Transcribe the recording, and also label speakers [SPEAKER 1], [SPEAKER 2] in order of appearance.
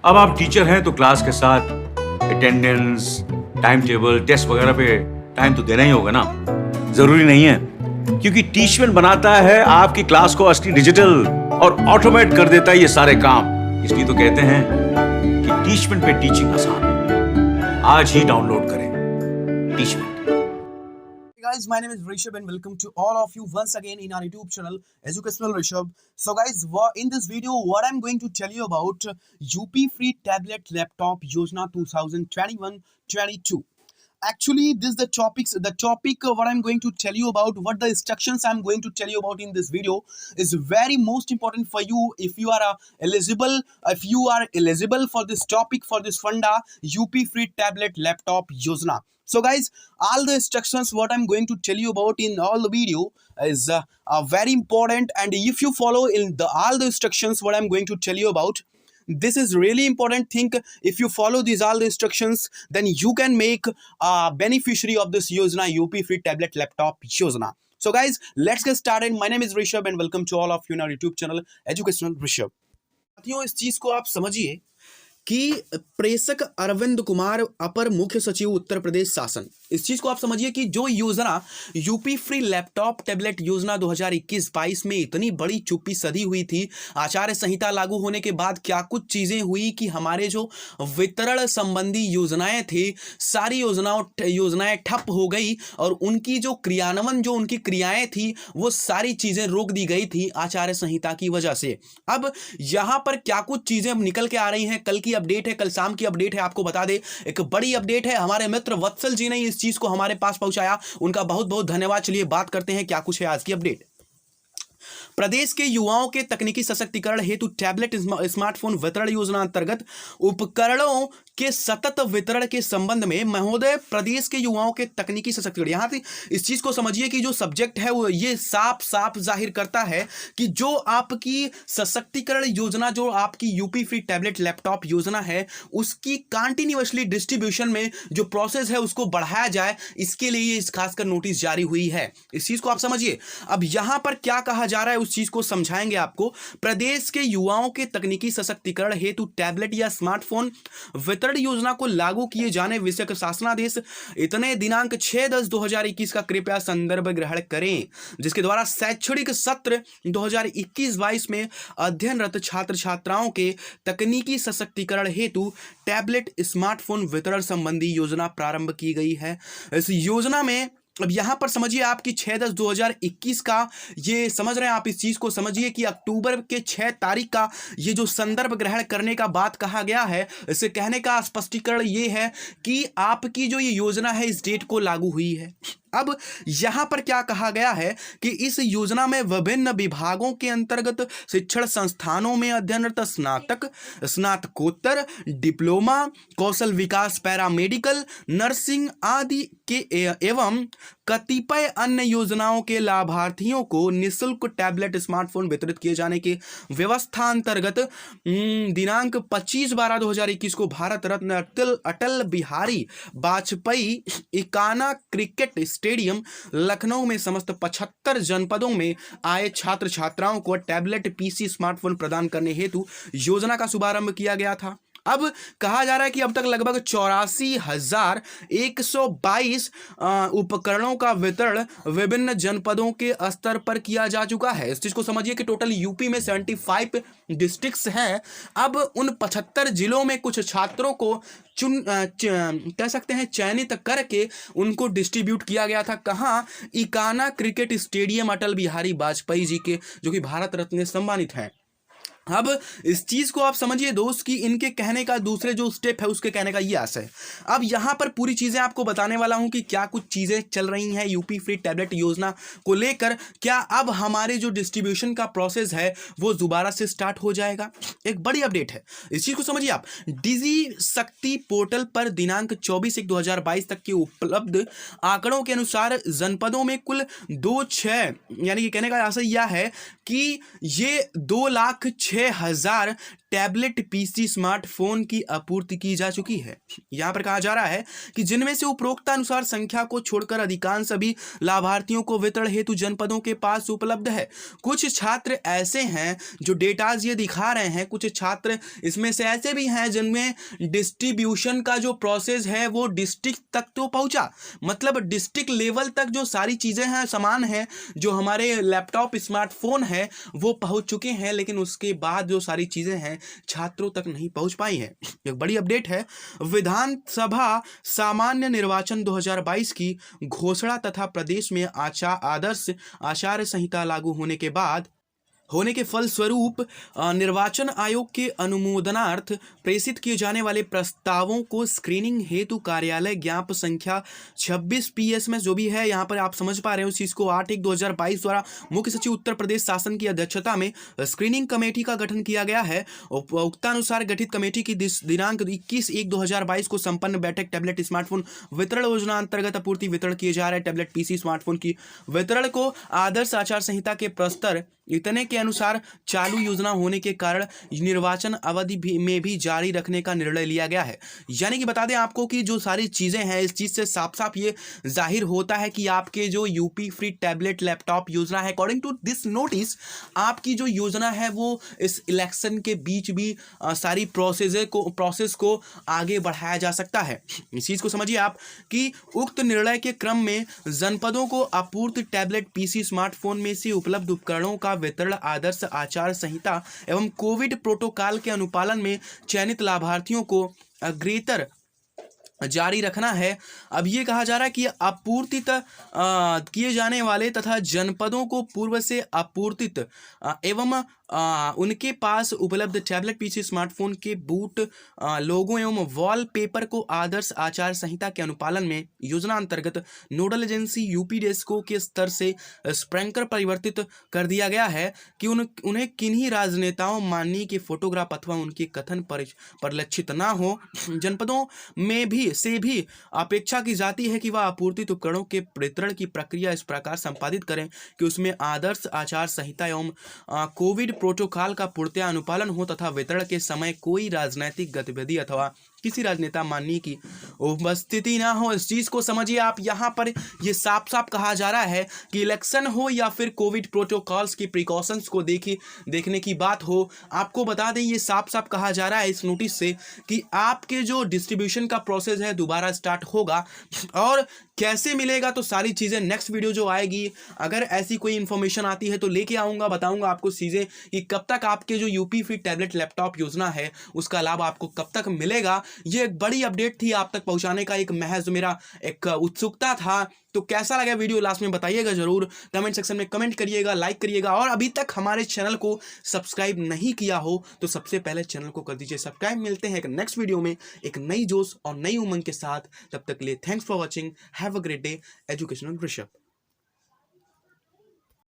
[SPEAKER 1] अब आप टीचर हैं तो क्लास के साथ अटेंडेंस, टाइम टेबल, टेस्ट वगैरह पे टाइम तो देना ही होगा ना। जरूरी नहीं है, क्योंकि टीचमेंट बनाता है आपकी क्लास को असली डिजिटल और ऑटोमेट कर देता है ये सारे काम। इसलिए तो कहते हैं कि टीचमेंट पे टीचिंग आसान है। आज ही डाउनलोड करें Teachmint.
[SPEAKER 2] Hey guys, my name is Rishabh and welcome to all of you once again in our YouTube channel Educational Rishabh. So guys, in this video what I'm going to tell you about UP Free Tablet Laptop Yojana 2021-22. Actually this the topic what I'm going to tell you about, what the instructions I'm going to tell you about in this video is very most important for you if you are eligible for this topic, for this funda UP Free Tablet Laptop Yojana. So guys, all the instructions what I'm going to tell you about in all the video is very important, and if you follow in all the instructions what I'm going to tell you about, this is really important thing. If you follow these all the instructions, then you can make a beneficiary of this Yojana, UP Free Tablet Laptop Yojana. So guys, let's get started. My name is Rishabh and welcome to all of you in our YouTube channel Educational Rishabh. साथियों, इस चीज को आप समझिए कि प्रेषक अरविंद कुमार, अपर मुख्य सचिव उत्तर प्रदेश शासन, इस चीज को आप समझिए कि जो योजना यूपी फ्री लैपटॉप टैबलेट योजना 2021-22 में इतनी बड़ी चुप्पी सधी हुई थी, आचार्य संहिता लागू होने के बाद क्या कुछ चीजें हुई कि हमारे जो वितरण संबंधी योजनाएं थी, सारी योजनाएं ठप हो गई और उनकी जो क्रियान्वयन, जो उनकी क्रियाएं थी, वो सारी चीजें रोक दी गई थी आचार्य संहिता की वजह से। अब यहां पर क्या कुछ चीजें निकल के आ रही हैं, कल की अपडेट है, कल शाम की अपडेट है, आपको बता दे एक बड़ी अपडेट है। हमारे मित्र वत्सल जी ने इस चीज को हमारे पास पहुंचाया, उनका बहुत बहुत धन्यवाद। चलिए बात करते हैं क्या कुछ है आज की अपडेट। प्रदेश के युवाओं के तकनीकी सशक्तिकरण हेतु टैबलेट स्मार्टफोन वितरण योजना अंतर्गत उपकरणों के सतत वितरण के संबंध में महोदय, प्रदेश के युवाओं के तकनीकी सशक्तिकरण, यहां से इस चीज को समझिए कि जो सब्जेक्ट है वो ये साफ साफ जाहिर करता है कि जो आपकी सशक्तिकरण योजना, जो आपकी यूपी फ्री टैबलेट लैपटॉप योजना है, उसकी कंटिन्यूअसली डिस्ट्रीब्यूशन में जो प्रोसेस है उसको बढ़ाया जाए, इसके लिए ये खासकर नोटिस जारी हुई है। इस चीज को आप समझिए। अब यहां पर क्या कहा जा रहा है उस चीज को समझाएंगे आपको। प्रदेश के युवाओं के तकनीकी सशक्तिकरण हेतु टैबलेट या स्मार्टफोन वितरण योजना को लागू किए जाने विषयक शासनादेश इतने दिनांक 6/10/2021 का कृपया संदर्भ ग्रहण करें, जिसके द्वारा शैक्षणिक सत्र 2021-22 में अध्ययनरत छात्र छात्राओं के तकनीकी सशक्तिकरण हेतु टैबलेट स्मार्टफोन वितरण संबंधी योजना प्रारंभ की गई है। इस योजना में अब यहां पर समझिए आपकी 6/10/2021 का, ये समझ रहे हैं आप, इस चीज को समझिए कि अक्टूबर के 6 तारीख का ये जो संदर्भ ग्रहण करने का बात कहा गया है, इसे कहने का स्पष्टीकरण ये है कि आपकी जो ये योजना है इस डेट को लागू हुई है। अब यहां पर क्या कहा गया है कि इस योजना में विभिन्न विभागों के अंतर्गत शिक्षण संस्थानों में अध्ययनरत स्नातक, स्नातकोत्तर, डिप्लोमा, कौशल विकास, पैरामेडिकल, नर्सिंग आदि के एवं कतिपय अन्य योजनाओं के लाभार्थियों को निःशुल्क टैबलेट स्मार्टफोन वितरित किए जाने की व्यवस्था अंतर्गत दिनांक 25/12/2021 को भारत रत्न अटल बिहारी वाजपेयी इकाना क्रिकेट स्टेडियम लखनऊ में समस्त 75 जनपदों में आए छात्र छात्राओं को टैबलेट पीसी स्मार्टफोन प्रदान करने हेतु योजना का शुभारंभ किया गया था। अब कहा जा रहा है कि अब तक लगभग 84,122 उपकरणों का वितरण विभिन्न जनपदों के स्तर पर किया जा चुका है। इस चीज को समझिए कि टोटल यूपी में 75 डिस्ट्रिक्ट्स हैं। अब उन 75 जिलों में कुछ छात्रों को कह सकते हैं चयनित करके उनको डिस्ट्रीब्यूट किया गया था। कहाँ? इकाना क्रिकेट स्टेडियम अटल बिहारी वाजपेयी जी के, जो कि भारत रत्न से सम्मानित हैं। अब इस चीज को आप समझिए दोस्त कि इनके कहने का दूसरे जो स्टेप है उसके कहने का ये आशय है। अब यहां पर पूरी चीजें आपको बताने वाला हूं कि क्या कुछ चीजें चल रही हैं यूपी फ्री टैबलेट योजना को लेकर। क्या अब हमारे जो डिस्ट्रीब्यूशन का प्रोसेस है वो दोबारा से स्टार्ट हो जाएगा? एक बड़ी अपडेट है, इस चीज को समझिए आप। डिजी शक्ति पोर्टल पर दिनांक 24/1/2022 तक के उपलब्ध आंकड़ों के अनुसार जनपदों में कुल 2,06,, यानी कि कहने का आशय यह है कि ये 2,06,000 टैबलेट पीसी स्मार्टफोन की आपूर्ति की जा चुकी है। यहाँ पर कहा जा रहा है कि जिनमें से उपरोक्तानुसार संख्या को छोड़कर अधिकांश सभी लाभार्थियों को वितरण हेतु जनपदों के पास उपलब्ध है। कुछ छात्र ऐसे हैं जो डेटाज ये दिखा रहे हैं, कुछ छात्र इसमें से ऐसे भी हैं जिनमें डिस्ट्रीब्यूशन का जो प्रोसेस है वो डिस्ट्रिक्ट तक तो पहुंचा, मतलब डिस्ट्रिक्ट लेवल तक जो सारी चीज़ें हैं, सामान है, जो हमारे लैपटॉप स्मार्टफोन है वो पहुंच चुके हैं, लेकिन उसके बाद जो सारी चीज़ें हैं छात्रों तक नहीं पहुंच पाई है। एक बड़ी अपडेट है। विधानसभा सामान्य निर्वाचन 2022 की घोषणा तथा प्रदेश में आदर्श आचार संहिता लागू होने के फलस्वरूप निर्वाचन आयोग के अनुमोदनार्थ प्रेषित किए जाने वाले प्रस्तावों को स्क्रीनिंग हेतु कार्यालय ज्ञाप संख्या 26 PS में जो भी है, यहाँ पर आप समझ पा रहे हो उस चीज़ को, 8/1/2022 द्वारा मुख्य सचिव उत्तर प्रदेश शासन की अध्यक्षता में स्क्रीनिंग कमेटी का गठन किया गया है। उक्तानुसार गठित कमेटी की दिनांक 21/1/2022 को संपन्न बैठक टैबलेट स्मार्टफोन वितरण योजना अंतर्गत आपूर्ति वितरण किए जा रहे टैबलेट पीसी स्मार्टफोन की वितरण को आदर्श आचार संहिता के प्रस्तर इतने के अनुसार चालू योजना होने के कारण निर्वाचन अवधि में भी जारी रखने का निर्णय लिया गया है। यानी कि बता दें आपको कि जो सारी चीज़ें हैं, इस चीज़ से साफ साफ ये जाहिर होता है कि आपके जो यूपी फ्री टैबलेट लैपटॉप योजना है, अकॉर्डिंग टू दिस नोटिस, आपकी जो योजना है वो इस इलेक्शन के बीच भी सारी प्रोसेस को आगे बढ़ाया जा सकता है। इस चीज़ को समझिए आप कि उक्त निर्णय के क्रम में जनपदों को आपूर्ति टैबलेट पीसी स्मार्टफोन में से उपलब्ध उपकरणों का वितरण आदर्श आचार संहिता एवं कोविड प्रोटोकॉल के अनुपालन में चयनित लाभार्थियों को अग्रेतर जारी रखना है। अब ये कहा जा रहा है कि आपूर्तित किए जाने वाले तथा जनपदों को पूर्व से आपूर्तित एवं उनके पास उपलब्ध टैबलेट पीसी स्मार्टफोन के बूट लोगों एवं वॉलपेपर को आदर्श आचार संहिता के अनुपालन में योजना अंतर्गत नोडल एजेंसी यूपी डेस्को के स्तर से स्प्रैंकर परिवर्तित कर दिया गया है कि उन्हें किन्हीं राजनेताओं माननीय के फोटोग्राफ अथवा उनके कथन परिलक्षित ना हो। जनपदों में भी अपेक्षा की जाती है कि वह आपूर्तित उपकरणों के वितरण की प्रक्रिया इस प्रकार संपादित करें कि उसमें आदर्श आचार संहिता एवं कोविड प्रोटोकॉल का पूर्णतः अनुपालन हो तथा वितरण के समय कोई राजनीतिक गतिविधि अथवा किसी राजनेता माननीय की उपस्थिति ना हो। इस चीज़ को समझिए आप, यहाँ पर ये साफ साफ कहा जा रहा है कि इलेक्शन हो या फिर कोविड प्रोटोकॉल्स की प्रिकॉशंस को देखने की बात हो, आपको बता दें ये साफ साफ कहा जा रहा है इस नोटिस से कि आपके जो डिस्ट्रीब्यूशन का प्रोसेस है दोबारा स्टार्ट होगा। और कैसे मिलेगा तो सारी चीज़ें नेक्स्ट वीडियो जो आएगी, अगर ऐसी कोई इन्फॉर्मेशन आती है तो लेके आऊँगा, बताऊँगा आपको चीज़ें कि कब तक आपके जो यूपी फ्री टैबलेट लैपटॉप योजना है उसका लाभ आपको कब तक मिलेगा। ये एक बड़ी अपडेट थी आप तक पहुंचाने का, एक महज मेरा एक उत्सुकता था। तो कैसा लगा वीडियो लास्ट में बताइएगा जरूर, कमेंट सेक्शन में कमेंट करिएगा, लाइक करिएगा, और अभी तक हमारे चैनल को सब्सक्राइब नहीं किया हो तो सबसे पहले चैनल को कर दीजिए सब्सक्राइब। मिलते हैं एक नेक्स्ट वीडियो में एक नई जोश और नई उमंग के साथ, तब तक के लिए thanks for watching, have a great day. Educational Rishabh.